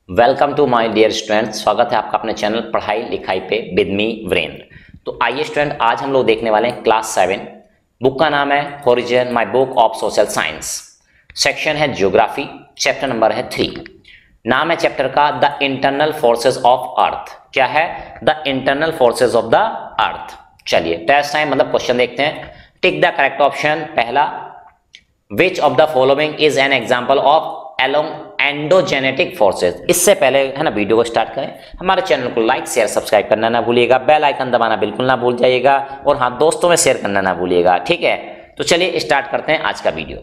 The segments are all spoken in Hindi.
Welcome to my dear student. स्वागत है आपका अपने चैनल पढ़ाई लिखाई पे विद मी वीरेंद्र। तो आइए स्टूडेंट, आज हम लोग देखने वाले हैं क्लास 7। बुक का नाम है horizon my book of social science. Section है ज्योग्राफी, चैप्टर नंबर है 3। नाम है चैप्टर का the internal forces of earth. क्या है? The internal forces of the earth. चलिए टेस्ट टाइम मतलब क्वेश्चन देखते हैं। Tick the correct option. पहला, which of the following is an example of endogenetic forces. इससे पहले है ना वीडियो को स्टार्ट करें, हमारे चैनल को लाइक शेयर सब्सक्राइब करना ना भूलिएगा, बेल आइकन दबाना बिल्कुल ना भूल जाइएगा और हाँ दोस्तों में शेयर करना ना भूलिएगा। ठीक है, तो चलिए स्टार्ट करते हैं आज का वीडियो।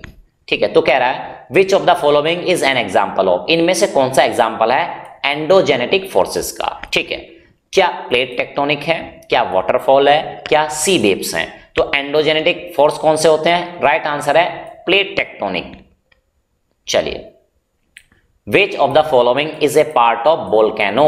ठीक है, तो कह रहा है विच of the following is an example of, इनमें से कौन सा एग्जाम्पल है एंडोजेनेटिक फोर्सेज का। ठीक है, क्या प्लेट टेक्टोनिक है, क्या वाटरफॉल है, क्या सी वेव्स हैं। तो एंडोजेनेटिक फोर्स कौन से होते हैं? राइट आंसर है प्लेट टेक्टोनिक। चलिए, which of the following is a part of volcano,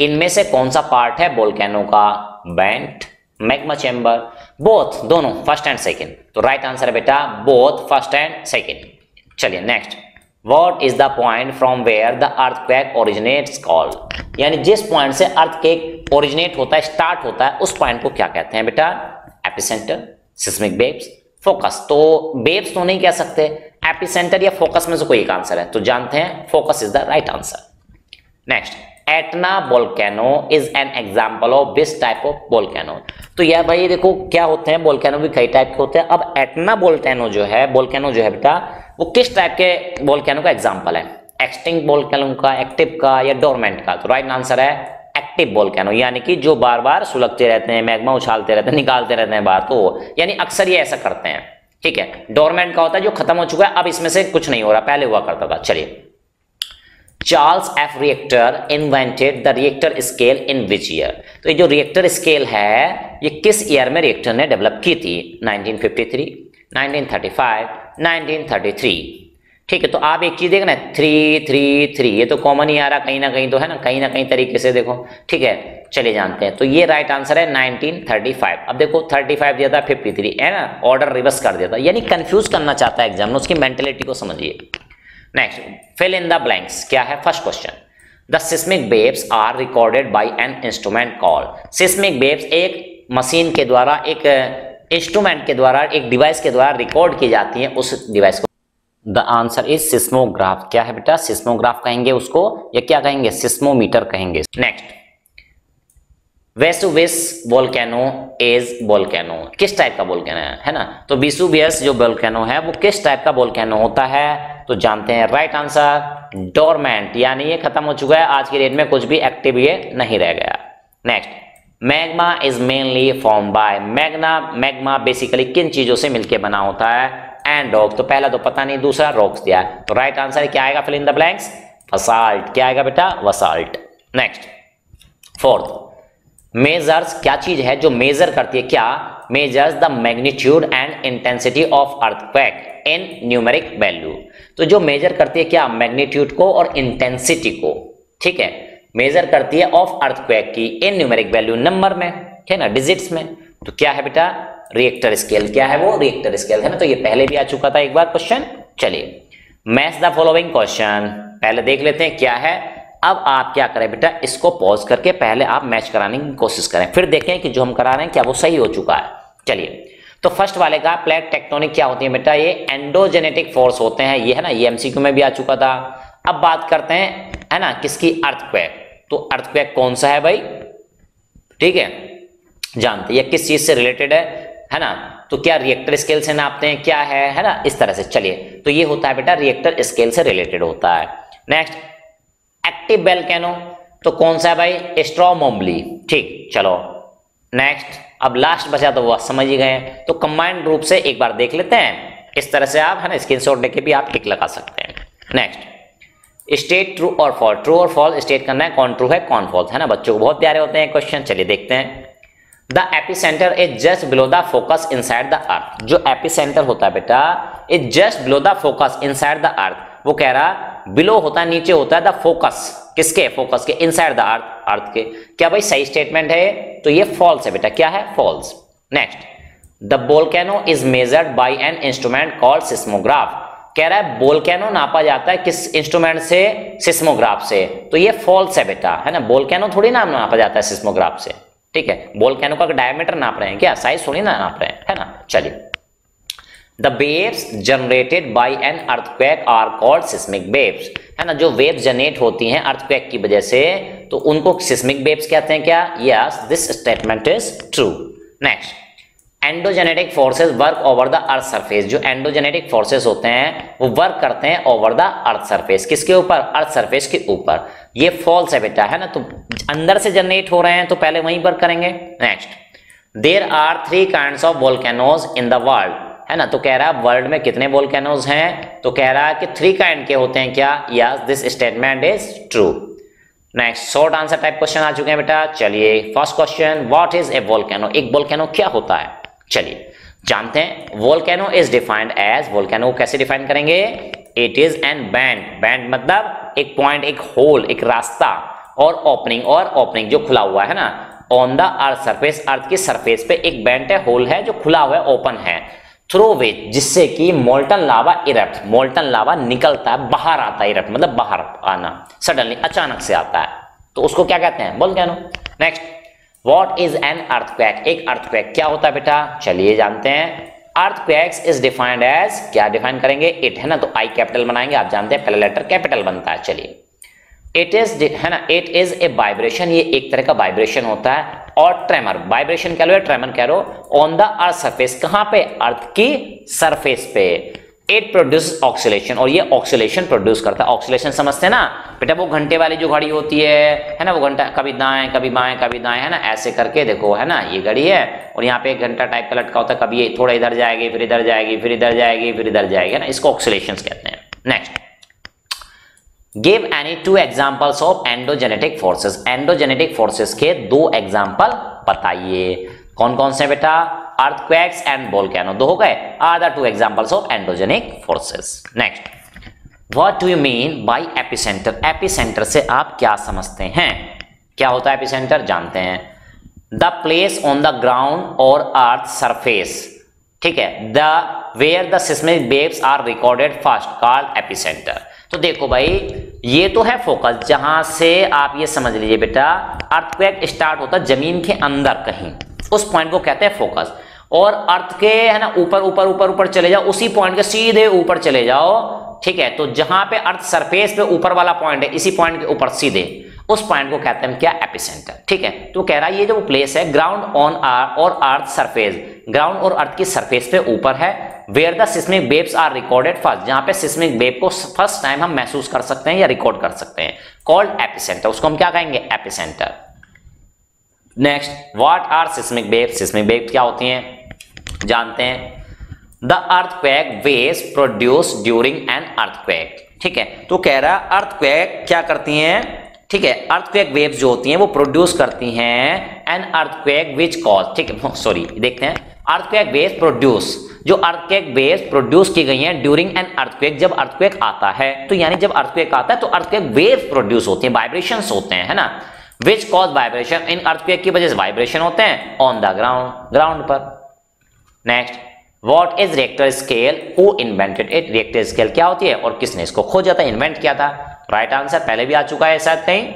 इनमें से कौन सा पार्ट है वोल्केनो का? वेंट, मैग्मा चेंबर, बोथ, दोनों, फर्स्ट एंड सेकंड। तो राइट आंसर है बेटा बोथ, फर्स्ट एंड सेकंड। चलिए next, what is the point from where the earthquake originates called, यानी जिस पॉइंट से अर्थक्वेक ओरिजिनेट होता है, स्टार्ट होता है, उस पॉइंट को क्या कहते हैं बेटा? Epicentre, seismic waves, focus. तो वेव्स तो नहीं कह सकते, एपिसेंटर या फोकस में से कोई एक आंसर है, तो जानते हैं focus is the right answer. Next, Etna volcano is an example of this type of volcano. तो यह भाई देखो क्या होते हैं, वोल्केनो भी कई टाइप के होते हैं। अब एटना वोल्केनो जो है बेटा, वो किस टाइप के वोल्केनो का एग्जाम्पल है? एक्सटिंक्ट वोल्केनो का, एक्टिव का या डोरमेंट का? तो राइट आंसर है एक्टिव वोल्केनो, यानी कि जो बार बार सुलगते रहते हैं, मैग्मा उछालते रहते हैं, निकालते रहते हैं बाहर, तो यानी अक्सर ये ऐसा करते हैं। ठीक है, डोरमेंट का होता है जो खत्म हो चुका है, अब इसमें से कुछ नहीं हो रहा, पहले हुआ करता था। चलिए, Charles F reactor invented the Richter scale in which year. तो ये जो रिएक्टर स्केल है ये किस ईयर में रिएक्टर ने डेवलप की थी? 1953, 1935, 1933। ठीक है, तो आप एक चीज देखना, 333 ये तो कॉमन ही आ रहा कहीं ना कहीं, तो है ना, कहीं ना कहीं तरीके से देखो। ठीक है, चलिए जानते हैं। तो ये राइट आंसर है 1935। अब देखो 35 दिया था, 53 है ना, ऑर्डर रिवर्स कर दिया था, यानी कंफ्यूज करना चाहता है एग्जाम, उसकी मेंटेलिटी को समझिए। Next, fill in the blanks. क्या है first question? The seismic waves are recorded by an instrument called. Seismic waves एक मशीन के द्वारा, एक इंस्ट्रूमेंट के द्वारा, एक डिवाइस के द्वारा रिकॉर्ड की जाती है, उस डिवाइस को द आंसर इज सिस्मोग्राफ। क्या है बेटा? सिस्मोग्राफ कहेंगे उसको, या क्या कहेंगे? सिस्मोमीटर कहेंगे। Next, Vesuvius volcano is volcano, किस टाइप का वोल्केनो है ना? तो वेसुवियस जो वोल्केनो है वो किस टाइप का वोल्केनो होता है? तो जानते हैं राइट आंसर डोरमेंट, यानी ये खत्म हो चुका है, आज की डेट में कुछ भी एक्टिव ये नहीं रह गया। Next, magma is mainly form by, magma basically किन चीजों से मिलकर बना होता है? And rock. तो पहला तो पता नहीं, दूसरा रॉक्स दिया है, तो राइट आंसर क्या आएगा? Fill in the blanks basalt. क्या आएगा बेटा? बसाल्ट। नेक्स्ट, फोर्थ, मेजर्स, क्या चीज है जो मेजर करती है? क्या measures the magnitude and intensity of earthquake in numeric value. तो जो मेजर करती है क्या? मैग्नीट्यूड को और इंटेंसिटी को। ठीक है, मेजर करती है ऑफ अर्थक्वेक की इन न्यूमेरिक वैल्यू, नंबर में है ना, डिजिट्स में। तो क्या है बेटा? Richter scale. क्या है वो? रिएक्टर स्केल है ना, तो ये पहले भी आ चुका था एक बार क्वेश्चन। चलिए, मैच द फॉलोइंग क्वेश्चन, पहले देख लेते हैं क्या है। अब आप क्या करें बेटा, इसको पॉज करके पहले आप मैच कराने की कोशिश करें, फिर देखें कि जो हम करा रहे हैं क्या वो सही हो चुका है। चलिए, तो फर्स्ट वाले का प्लेट टेक्टोनिक क्या होती है बेटा? ये एंडोजेनेटिक फोर्स होते हैं, ये है ना, ये एमसीक्यू में भी आ चुका था। अब बात करते हैं है ना किसकी? अर्थक्वेक। तो अर्थक्वेक कौन सा है भाई? ठीक है, जानते हैं किस चीज से रिलेटेड है ना? तो क्या रिएक्टर स्केल से नापते हैं, क्या है ना, इस तरह से। चलिए, तो ये होता है बेटा रिएक्टर स्केल से रिलेटेड होता है। नेक्स्ट, एक्टिव वोल्केनो, तो कौन सा है भाई? स्ट्रोमोम्बली। ठीक, चलो नेक्स्ट, अब लास्ट बचा तो वो समझ ही गए, तो कंबाइंड रूप से एक बार देख लेते हैं, इस तरह से आप है ना स्क्रीनशॉट लेके भी आप टिक लगा सकते हैं। नेक्स्ट, स्टेट ट्रू और फॉल्स, ट्रू और फॉल्स स्टेट करना है, कौन ट्रू है कौन फॉल्स, है ना, बच्चों को बहुत प्यारे होते हैं क्वेश्चन। चलिए देखते हैं। The epicentre is just below the focus inside the earth. जो एपिसेंटर होता है बेटा, is just below the focus inside the earth. वो कह रहा बिलो होता है, नीचे होता है द फोकस, किसके? फोकस के, इनसाइड द अर्थ, अर्थ के। क्या भाई सही स्टेटमेंट है? तो ये फॉल्स है बेटा। क्या है? False. Next, the volcano is measured by an instrument called seismograph. कह रहा है वोल्केनो नापा जाता है किस इंस्ट्रूमेंट से? सिस्मोग्राफ से। तो ये फॉल्स है बेटा, है ना, वोल्केनो थोड़ी ना नापा जाता है सिस्मोग्राफ से, ठीक है। वोल्केनो का डायमीटर नाप रहे हैं क्या? साइज थोड़ी ना नाप रहे हैं, है ना। चलिए, the waves generated by an earthquake are called seismic waves, है ना। जो वेव्स जनरेट होती हैं अर्थक्वेक की वजह से तो उनको सिस्मिक वेव्स कहते हैं क्या? Yes, this statement is true. Next, endogenetic forces work over the earth surface. जो एंडोजेनेटिक फोर्सेस होते हैं वो वर्क करते हैं ओवर द अर्थ सरफेस। किसके ऊपर? अर्थ सरफेस के ऊपर। ये फॉल्स है बेटा, है ना। तो अंदर से जनरेट हो रहे हैं तो पहले वहीं वर्क करेंगे। Next, there are 3 kinds of volcanoes in the world, है ना। तो कह रहा है वर्ल्ड में कितने वोल्केनोज हैं? तो कह रहा है कि 3 काइंड के होते हैं क्या? Yes, this statement is true. Next, short answer type question आ चुके हैं बेटा। चलिए, first question, what is a volcano? एक वोल्केनो क्या होता है? चलिए जानते हैं। Volcano is defined as, volcano कैसे डिफाइन करेंगे? It is an vent, vent मतलब एक पॉइंट, एक होल, एक रास्ता, और ओपनिंग जो खुला हुआ है ना, ऑन द अर्थ सरफेस, अर्थ की सरफेस पे एक बैंड है, होल है जो खुला हुआ है, ओपन है, थ्रू विच, जिससे कि मोल्टन लावा इरप्ट, मोल्टन लावा निकलता है, बाहर आता है। इरप्ट मतलब बाहर आना, सडनली, अचानक से आता है, तो उसको क्या कहते हैं? Volcano. Next, what is an earthquake? एक अर्थक्वेक क्या होता है बेटा? चलिए जानते हैं। अर्थक्वेक्स इज डिफाइंड एज, क्या डिफाइन करेंगे? इट, है ना, तो आई कैपिटल बनाएंगे, आप जानते हैं पहला लेटर कैपिटल बनता है। चलिए, इट इज, है ना, इट इज ए वाइब्रेशन, ये एक तरह का वाइब्रेशन होता है, और ट्रेमर, वाइब्रेशन कह लो या ट्रेमर कह लो, ऑन द अर्थ सरफेस, कहां पे? अर्थ की सरफेस पे। इट प्रोड्यूस ऑक्सीलेशन, और ये ऑक्सीलेशन प्रोड्यूस करता है। ऑक्सीलेशन समझते हैं ना बेटा, वो घंटे वाली जो घड़ी होती है ना, वो घंटा कभी दाएं कभी बाएं कभी दाएं, है ना, ऐसे करके देखो, है ना, ये घड़ी है और यहाँ पे एक घंटा टाइप का लटका होता है, कभी ये थोड़ा इधर जाएगी, फिर इधर जाएगी, फिर इधर जाएगी, फिर इधर जाएगी, है ना, इसको ऑक्सीलेशन कहते हैं। Next, give any 2 examples of endogenetic forces. Endogenetic forces के 2 एग्जांपल बताइए। कौन कौन से बेटा? अर्थक्वेक्स एंड वोल्केनो, 2 हो गए, are the 2 examples of endogenic forces. Next, what do you mean by epicentre? Epicentre से आप क्या समझते हैं? क्या होता है एपिसेंटर? जानते हैं। The place on the ground और अर्थ सरफेस, ठीक है, the where the seismic waves are recorded first, called epicentre. तो देखो भाई, ये तो है फोकस, जहां से आप ये समझ लीजिए बेटा, अर्थक्वेक स्टार्ट होता है जमीन के अंदर कहीं, उस पॉइंट को कहते हैं फोकस। और अर्थ के, है ना, ऊपर ऊपर ऊपर ऊपर चले जाओ, उसी पॉइंट के सीधे ऊपर चले जाओ, ठीक है। तो जहां पे अर्थ सरफेस पे ऊपर वाला पॉइंट है, इसी पॉइंट के ऊपर सीधे, उस पॉइंट को कहते हैं क्या? एपिसेंटर, ठीक है। तो कह रहा है ये जो प्लेस है ग्राउंड ऑन और अर्थ सरफेस, ग्राउंड और अर्थ की सरफेस पे ऊपर है, where the seismic waves are recorded first, जहां पे सिस्मिक वेव को फर्स्ट टाइम हम महसूस कर सकते हैं या रिकॉर्ड कर सकते हैं, कॉल्ड एपिसेंटर, उसको हम क्या कहेंगे? Epicentre. Next, what are seismic wave? Seismic wave क्या होती हैं? जानते हैं। The earthquake waves produce during an earthquake, ठीक है। तो कह रहा है अर्थक्वेक क्या करती हैं, ठीक है, अर्थक्वेक वेव्स जो होती हैं वो प्रोड्यूस करती हैं एन अर्थक्वेक विच कॉज, ठीक है, सॉरी, देखते हैं। अर्थक्वेक वेव्स प्रोड्यूस, जो अर्थक्वेक वेव्स प्रोड्यूस की गई हैं ड्यूरिंग एन अर्थक्वेक, जब अर्थक्वेक आता है, तो यानी जब अर्थक्वेक आता है तो अर्थक्वेक वेव्स प्रोड्यूस होती हैं, वाइब्रेशंस होते हैं, है ना। Which cause vibration, in earthquake की वजह से वाइब्रेशन होते हैं ऑन द ग्राउंड, ग्राउंड पर। Next, what is Richter scale? Who invented it? Richter scale क्या होती है और किसने इसको खोजा था, इन्वेंट किया था? राइट आंसर पहले भी आ चुका है शायद कहीं।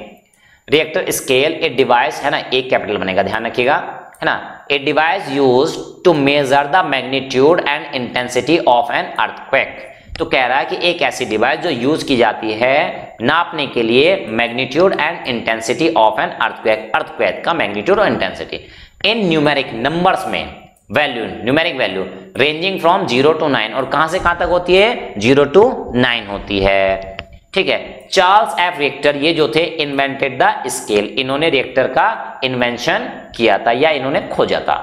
रिएक्टर स्केल ए डिवाइस, है ना, एक कैपिटल बनेगा, ध्यान रखिएगा, है ना, a device used to measure the magnitude and intensity of an earthquake. तो कह रहा है कि एक ऐसी डिवाइस जो यूज की जाती है नापने के लिए magnitude and intensity of an earthquake, earthquake का मैग्नीट्यूड और इंटेंसिटी इन न्यूमेरिक नंबर्स में, value, numeric value ranging from 0 to 9, और कहां से कहां तक होती है? 0 to 9 होती है, ठीक है। चार्ल्स एफ रिएक्टर, ये जो थे, इन्वेंटेड द स्केल, इन्होंने रिएक्टर का इन्वेंशन किया था या इन्होंने खोजा था।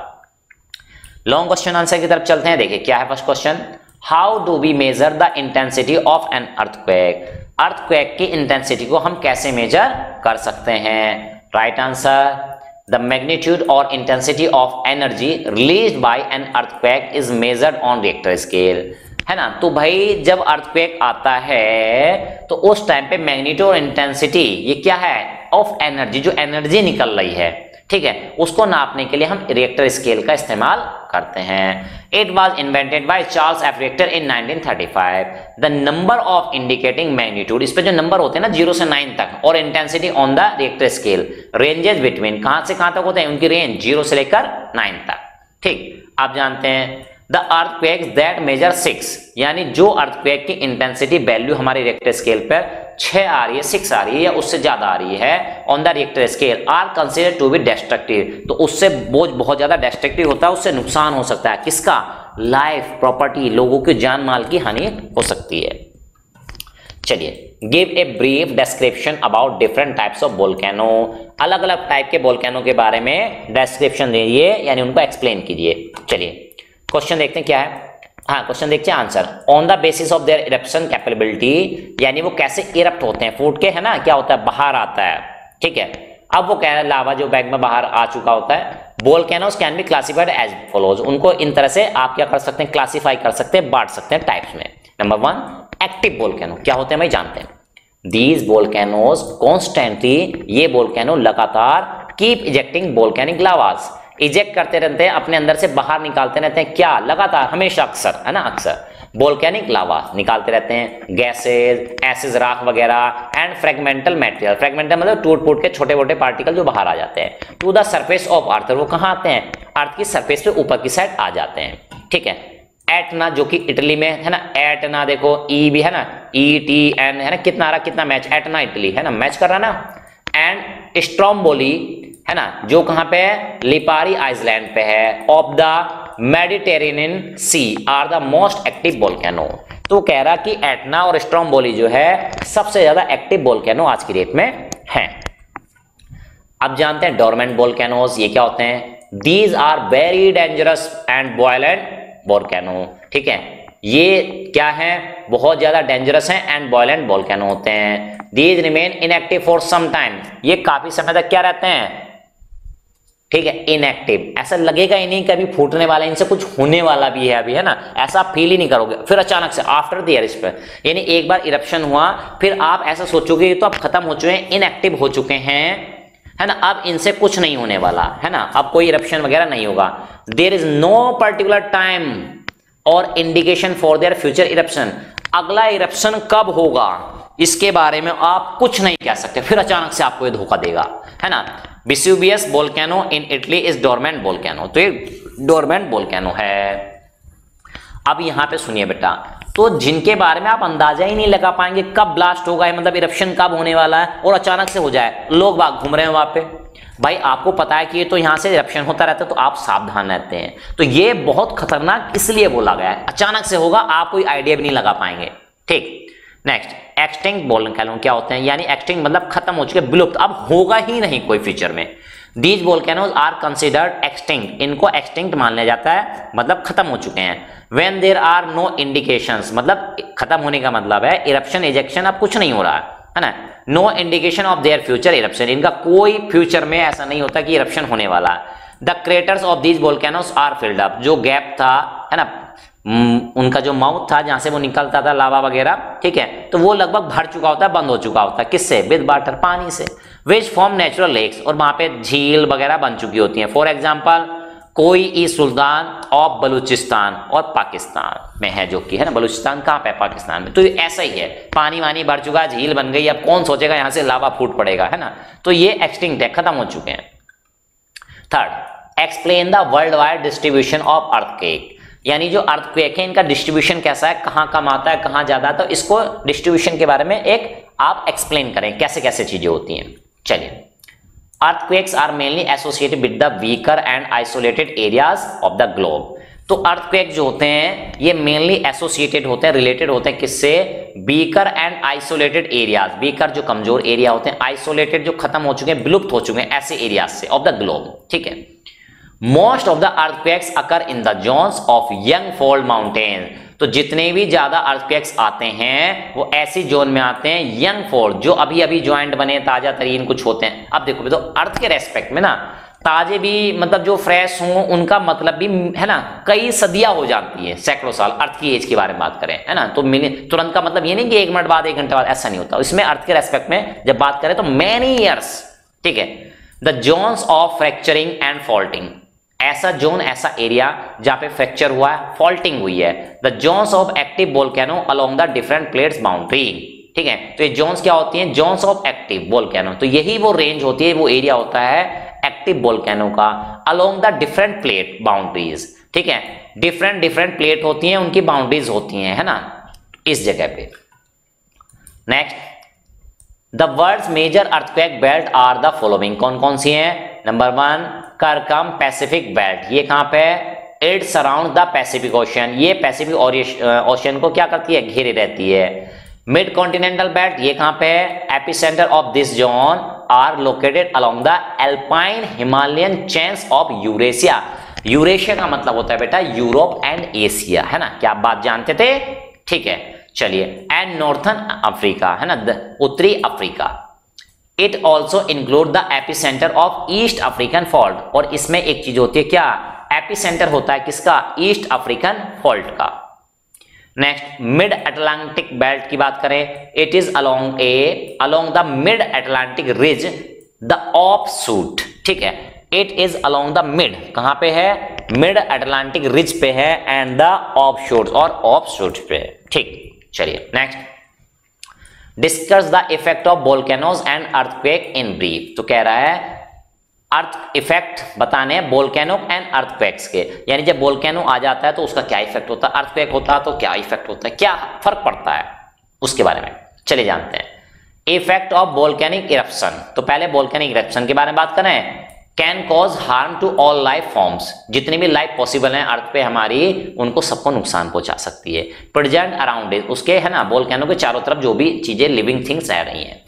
लॉन्ग क्वेश्चन आंसर की तरफ चलते हैं। देखिए क्या है first question, how do we measure the intensity of an earthquake? Earthquake की इंटेंसिटी को हम कैसे मेजर कर सकते हैं? राइट आंसर, द मैग्नीट्यूड और intensity of energy released by an earthquake is measured on Richter scale, है ना। तो भाई जब अर्थक्वेक आता है तो उस टाइम पे मैग्नीट्यूड और इंटेंसिटी, ये क्या है? ऑफ एनर्जी, जो एनर्जी निकल रही है, ठीक है, उसको नापने के लिए हम रिएक्टर स्केल का इस्तेमाल करते हैं। It was invented by Charles F reactor in 1935। The number of indicating magnitude, इस पे जो नंबर होते हैं ना 0 से 9 तक, और intensity on the Richter scale ranges between, कहां से कहां तक होते हैं उनकी रेंज 0 से लेकर 9 तक। ठीक, आप जानते हैं द अर्थक्वेक्स दैट मेजर 6, यानी जो अर्थक्वेक की इंटेंसिटी वैल्यू हमारे रिएक्टर स्केल पर 6 आ रही है, 6 आ रही है या उससे ज्यादा आ रही है on the Richter scale, are considered to be destructive, तो उससे बोझ बहुत ज्यादा डिस्ट्रक्टिव होता है, उससे नुकसान हो सकता है। किसका? लाइफ, प्रॉपर्टी, लोगों की जान माल की हानि हो सकती है। चलिए, give a brief description about different types of volcano, अलग अलग टाइप के वोल्केनो के बारे में डिस्क्रिप्शन दीजिए, यानी उनको एक्सप्लेन कीजिए। चलिए क्वेश्चन देखते हैं क्या है। हाँ, क्वेश्चन देखते हैं answer. On the basis of their eruption capability, यानी वो कैसे इरप्ट होते हैं, फूट के, है ना, क्या होता है, बाहर आता है। ठीक है, अब वो कह रहा है लावा जो बैग में बाहर आ चुका होता है। Volcanoes can be classified as follows, उनको इन तरह से आप क्या कर सकते हैं, क्लासिफाई कर सकते हैं, बांट सकते हैं टाइप्स में। नंबर 1 एक्टिव वोल्केनो, क्या होते हैं भाई जानते हैं। दीज वोल्केनोज कॉन्स्टेंटली, ये वोल्केनो लगातार कीप इजेक्टिंग वोल्केनिक लावास, इजेक्ट करते रहते हैं, अपने अंदर से बाहर निकालते रहते हैं, क्या, लगातार, हमेशा, अक्सर, है ना, अक्सर वोल्केनिक लावा निकालते रहते हैं, गैसेज, एसिड, राख वगैरह, एंड फ्रेगमेंटल मटेरियल, फ्रेगमेंटल मतलब टूट फूट के छोटे मोटे पार्टिकल जो बाहर आ जाते हैं, to the surface of earth, वो कहां आते हैं, अर्थ की सरफेस पे ऊपर की साइड आ जाते हैं। ठीक है, एटना जो कि इटली में है ना, एटना देखो, ई भी है ना, ETN है ना, कितना आ रहा, कितना मैच, एटना इटली है ना, मैच कर रहा ना। एंड स्ट्रोम्बोली है ना, जो कहां पे है, लिपारी आइसलैंड पे है, of the Mediterranean Sea are the most active volcano. तो कह रहा कि एटना और स्ट्रोम्बोली जो है सबसे ज्यादा एक्टिव वोल्केनो आज की डेट में है। अब जानते हैं डोरमेंट वोल्केनोज, ये क्या होते हैं। These are very dangerous and violent volcano. ठीक है, ये क्या है, बहुत ज्यादा डेंजरस है एंड वायलेंट वोल्केनो होते हैं। These remain inactive for some time, ये काफी समय तक क्या रहते हैं, ठीक है, इनएक्टिव, ऐसा लगेगा ही नहीं कभी फूटने वाला, इनसे कुछ होने वाला भी है अभी, है ना, ऐसा फील ही नहीं करोगे। फिर अचानक से आफ्टर द इरप्शन, यानी एक बार इरप्शन हुआ फिर आप ऐसा सोचोगे तो अब खत्म हो चुके हैं, इनएक्टिव हो चुके हैं, है ना, अब इनसे कुछ नहीं होने वाला, है ना, अब कोई इरप्शन वगैरह नहीं होगा। There is no particular time और indication for their future eruption, अगला इरप्शन कब होगा इसके बारे में आप कुछ नहीं कह सकते, फिर अचानक से आपको ये धोखा देगा, है ना। Vesuvius volcano in Italy is dormant volcano, तो ये डोरमेंट वोल्केनो है। अब यहां पे सुनिए बेटा, तो जिनके बारे में आप अंदाजा ही नहीं लगा पाएंगे कब ब्लास्ट होगा, मतलब इरप्शन कब होने वाला है, और अचानक से हो जाए, लोग बाग घूम रहे हैं वहां पे, भाई आपको पता है कि ये तो यहां से इरप्शन होता रहता है, तो आप सावधान रहते हैं। तो ये बहुत खतरनाक इसलिए बोला गया है, अचानक से होगा, आप कोई आइडिया भी नहीं लगा पाएंगे। ठीक, नेक्स्ट एक्सटिंक्ट वोल्केनो क्या होते हैं, यानी एक्सटिंक्ट मतलब खत्म हो चुके, विलुप्त, अब होगा ही नहीं कोई फ्यूचर में। These volcanoes are considered extinct, इनको एक्सटिंक्ट मान लिया जाता है, मतलब खत्म हो चुके हैं। When there are no indications, मतलब खत्म होने का मतलब है इरप्शन इजेक्शन अब कुछ नहीं हो रहा है ना। No indication of their future eruption, इनका कोई फ्यूचर में ऐसा नहीं होता कि इरप्शन होने वाला है। The craters of these volcanoes are filled up, जो गैप था, है ना, उनका जो माउथ था जहां से वो निकलता था लावा वगैरह, ठीक है, तो वो लगभग भर चुका होता है, बंद हो चुका होता है, किससे, विद वाटर, पानी से, विच फॉर्म नेचुरल लेक्स, और वहां पे झील वगैरह बन चुकी होती हैं। फॉर एग्जांपल कोई ई सुल्तान ऑफ बलूचिस्तान और पाकिस्तान में है, जो कि है ना, बलूचिस्तान कहां पे, पाकिस्तान में, तो ऐसा ही है, पानी वानी भर चुका, झील बन गई, अब कौन सोचेगा यहां से लावा फूट पड़ेगा, है ना, तो ये एक्सटिंक्ट है, खत्म हो चुके हैं। Third, explain the world wide distribution of earthquake, यानी जो अर्थक्वेक है इनका डिस्ट्रीब्यूशन कैसा है, कहां कम आता है, कहां ज्यादा आता है, तो इसको डिस्ट्रीब्यूशन के बारे में एक आप एक्सप्लेन करें कैसे कैसे चीजें होती हैं। चलिए, earthquakes are mainly associated with the weaker and isolated areas of the globe, तो अर्थक्वेक जो होते हैं ये मेनली एसोसिएटेड होते हैं, रिलेटेड होते हैं किससे, weaker and isolated areas, weaker जो कमजोर एरिया होते हैं, आइसोलेटेड जो खत्म हो चुके हैं, विलुप्त हो चुके हैं, ऐसे एरियाज से ऑफ द ग्लोब। ठीक है, most of the earthquakes occur in the zones of young fold mountain, तो जितने भी ज्यादा अर्थक्वेक्स आते हैं वो ऐसी जोन में आते हैं यंग फोल्ड, जो अभी अभी ज्वाइंट बने, ताजा तरीन कुछ होते हैं। अब देखो तो अर्थ के रेस्पेक्ट में ना, ताजे भी मतलब जो फ्रेश हों उनका मतलब भी है ना, कई सदियां हो जाती है, सैकड़ों साल, अर्थ की एज के बारे में बात करें, है ना, तो तुरंत का मतलब ये नहीं कि 1 मिनट बाद 1 घंटे बाद, ऐसा नहीं होता। इसमें अर्थ के रेस्पेक्ट में जब बात करें तो मैनी ईयर्स। ठीक है, the zones of fracturing and faulting, ऐसा जोन, ऐसा एरिया जहां पे फ्रैक्चर हुआ है, फॉल्टिंग हुई है। The zones of active volcano along the different plates boundary. ठीक है, तो ये जोन्स क्या होती हैं? Zones of active volcano. तो यही वो रेंज होती है, वो एरिया होता है एक्टिव वोल्केनो का along the different plate boundaries. ठीक है, डिफरेंट डिफरेंट प्लेट होती हैं, उनकी बाउंड्रीज होती हैं, है ना, इस जगह पे। Next, the world's major earthquake belt are the following. कौन कौन सी हैं? नंबर 1 करकम पैसिफिक बेल्ट, ये कहां पे? It surround the Pacific ocean, ये पैसिफिक ओशन को क्या करती है? घेरे रहती है। मिड कॉन्टिनेंटल बेल्ट, ये कहां पे है? Epicentre of this zone are located along the alpine Himalayan chains of Eurasia. Eurasia का मतलब होता है बेटा यूरोप एंड एशिया, है ना, क्या आप बात जानते थे? ठीक है, चलिए। एंड नॉर्थन अफ्रीका, है ना, उत्तरी Africa. It also include the epicentre of east African fault, और इसमें एक चीज होती है क्या? एपिसेंटर होता है किसका? ईस्ट अफ्रीकन फॉल्ट का। नेक्स्ट, मिड अटलांटिक बेल्ट की बात करें, it is along the mid Atlantic ridge the of shoot. ठीक है, it is along the mid, कहां पे है? मिड अटलांटिक रिज पे है, एंड द ऑफ शूट, और ऑफ शूट पे। ठीक, चलिए next, discuss the effect of volcanoes and earthquake in brief. तो कह रहा है अर्थ इफेक्ट बताने हैं वोल्केनो एंड अर्थक्वेक्स के, यानी जब वोल्केनो आ जाता है तो उसका क्या इफेक्ट होता है, अर्थक्वेक होता है तो क्या इफेक्ट होता है, क्या फर्क पड़ता है, उसके बारे में चलिए जानते हैं। इफेक्ट ऑफ वोल्केनिक इरप्शन, तो पहले वोल्केनिक इरप्शन के बारे में बात करें। Can cause harm to all life forms, जितनी भी लाइफ पॉसिबल है अर्थ पे हमारी, उनको सबको नुकसान पहुंचा सकती है। प्रेजेंट अराउंड इट, उसके, है ना, वोल्केनो के चारों तरफ जो भी चीजें लिविंग थिंग्स रह रही हैं।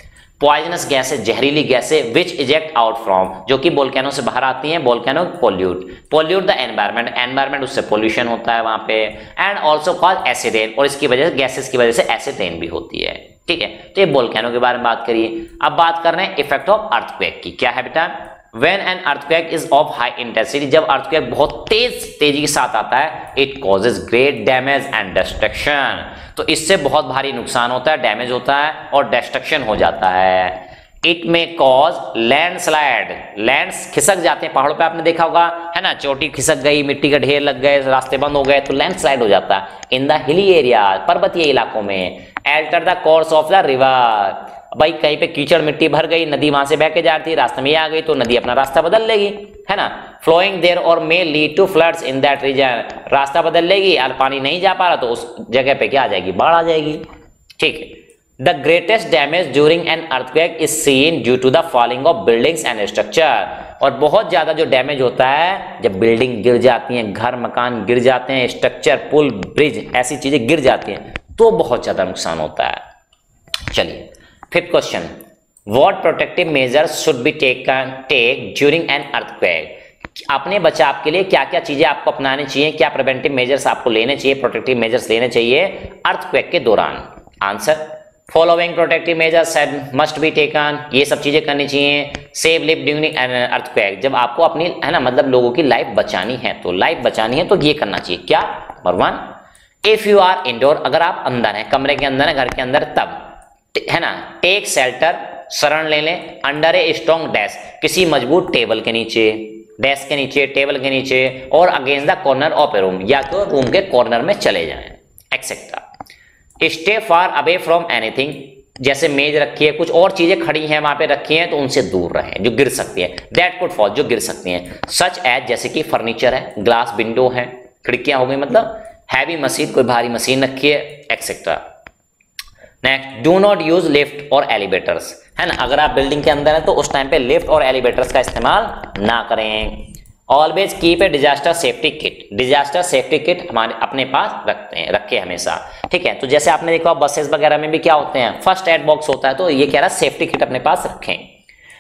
पॉइजनस गैसेस, जहरीली गैसें, विच इजेक्ट आउट फ्रॉम, जो कि वोल्केनो से बाहर आती हैं। Volcano pollute the environment, environment उससे पोल्यूशन होता है वहां पे। And also cause acid rain, और इसकी वजह से, गैसेस की वजह से एसिड रेन भी होती है। ठीक है, तो ये वोल्केनो के बारे में बात करिए। अब बात कर रहे हैं इफेक्ट ऑफ अर्थक्वेक की। क्या है बेटा? When an earthquake is of high intensity, जब अर्थक्वेक बहुत तेजी के साथ आता है, it causes great damage and destruction, तो इससे बहुत भारी नुकसान होता है, डैमेज होता है और डिस्ट्रक्शन हो जाता है। It may cause landslide, lands खिसक जाते हैं पहाड़ों पे, आपने देखा होगा, है ना, चोटी खिसक गई, मिट्टी का ढेर लग गए, रास्ते बंद हो गए, तो लैंडस्लाइड हो जाता है। इन द हिली एरिया, पर्वतीय इलाकों में। Alter the course of the river, भाई कहीं पे कीचड़ मिट्टी भर गई, नदी वहां से बह के जा रही थी, रास्ते में आ गई, तो नदी अपना रास्ता बदल लेगी, है ना। फ्लोइंग देयर और may lead to floods in that region, रास्ता बदल लेगी और पानी नहीं जा पा रहा तो उस जगह पे क्या आ जाएगी? बाढ़ आ जाएगी। ठीक है, the greatest damage during an earthquake is seen due to the falling of buildings and structure, और बहुत ज्यादा जो डैमेज होता है जब बिल्डिंग गिर जाती हैं, घर मकान गिर जाते हैं, स्ट्रक्चर, पुल, ब्रिज, ऐसी चीजें गिर जाती हैं तो बहुत ज्यादा नुकसान होता है। चलिए, fifth question, what protective measures should be take during an earthquake. अपने बचाव के लिए क्या क्या चीजें आपको अपनानी चाहिए, क्या प्रिवेंटिव मेजर्स आपको लेने चाहिए, प्रोटेक्टिव मेजर्स लेने चाहिए अर्थक्वेक के दौरान? Answer, following protective measures must be taken, ये सब चीजें करनी चाहिए। Save live during an earthquake, जब आपको अपनी, है ना, मतलब लोगों की लाइफ बचानी है, तो लाइफ बचानी है तो ये करना चाहिए। क्या? Number 1, if you are indoor, अगर आप अंदर हैं, कमरे के अंदर है, घर के अंदर, तब, है ना, टेक शेल्टर, शरण ले लें, अंडर ए स्ट्रॉन्ग डेस्क, किसी मजबूत टेबल के नीचे, डेस्क के नीचे, टेबल के नीचे, और against the corner of A room, या तो रूम के कॉर्नर में चले जाएं, etcetera. Stay far away from anything, जैसे मेज रखी है, कुछ और चीजें खड़ी हैं वहां पे रखी हैं, तो उनसे दूर रहें जो गिर सकती है। दैट कुड फॉल, जो गिर सकती हैं। सच एज, जैसे कि फर्नीचर है, ग्लास विंडो है, खिड़कियां हो गई, मतलब हैवी मशीन, कोई भारी मशीन रखी है, etcetera. Next, do not use lift और एलिवेटर्स, है ना, अगर आप बिल्डिंग के अंदर हैं तो उस टाइम पे लिफ्ट और एलिवेटर्स का इस्तेमाल ना करें। Always keep a disaster safety kit, disaster safety kit हमारे अपने पास रखे हमेशा। ठीक है, तो जैसे आपने देखा बसेस वगैरह में भी क्या होते हैं, फर्स्ट एड बॉक्स होता है, तो ये कह रहा है सेफ्टी किट अपने पास रखें।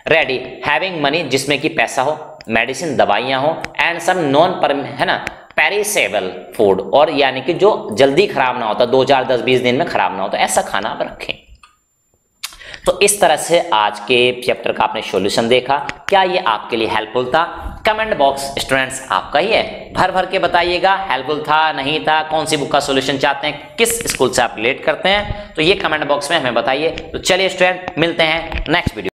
रेडी, हैविंग मनी, जिसमें कि पैसा हो, मेडिसिन, दवाइयां हो, एंड सम नॉन, है ना, पेरिसेबल फूड, और यानी कि जो जल्दी खराब ना होता, 2, 4, 10, 20 दिन में खराब ना होता, ऐसा खाना आप रखें। तो इस तरह से आज के चैप्टर का आपने सॉल्यूशन देखा। क्या ये आपके लिए हेल्पफुल था? कमेंट बॉक्स स्टूडेंट्स आपका ही है, भर भर के बताइएगा हेल्पफुल था, नहीं था, कौन सी बुक का सॉल्यूशन चाहते हैं, किस स्कूल से आप रिलेट करते हैं, तो ये कमेंट बॉक्स में हमें बताइए। तो चलिए स्टूडेंट, मिलते हैं नेक्स्ट वीडियो।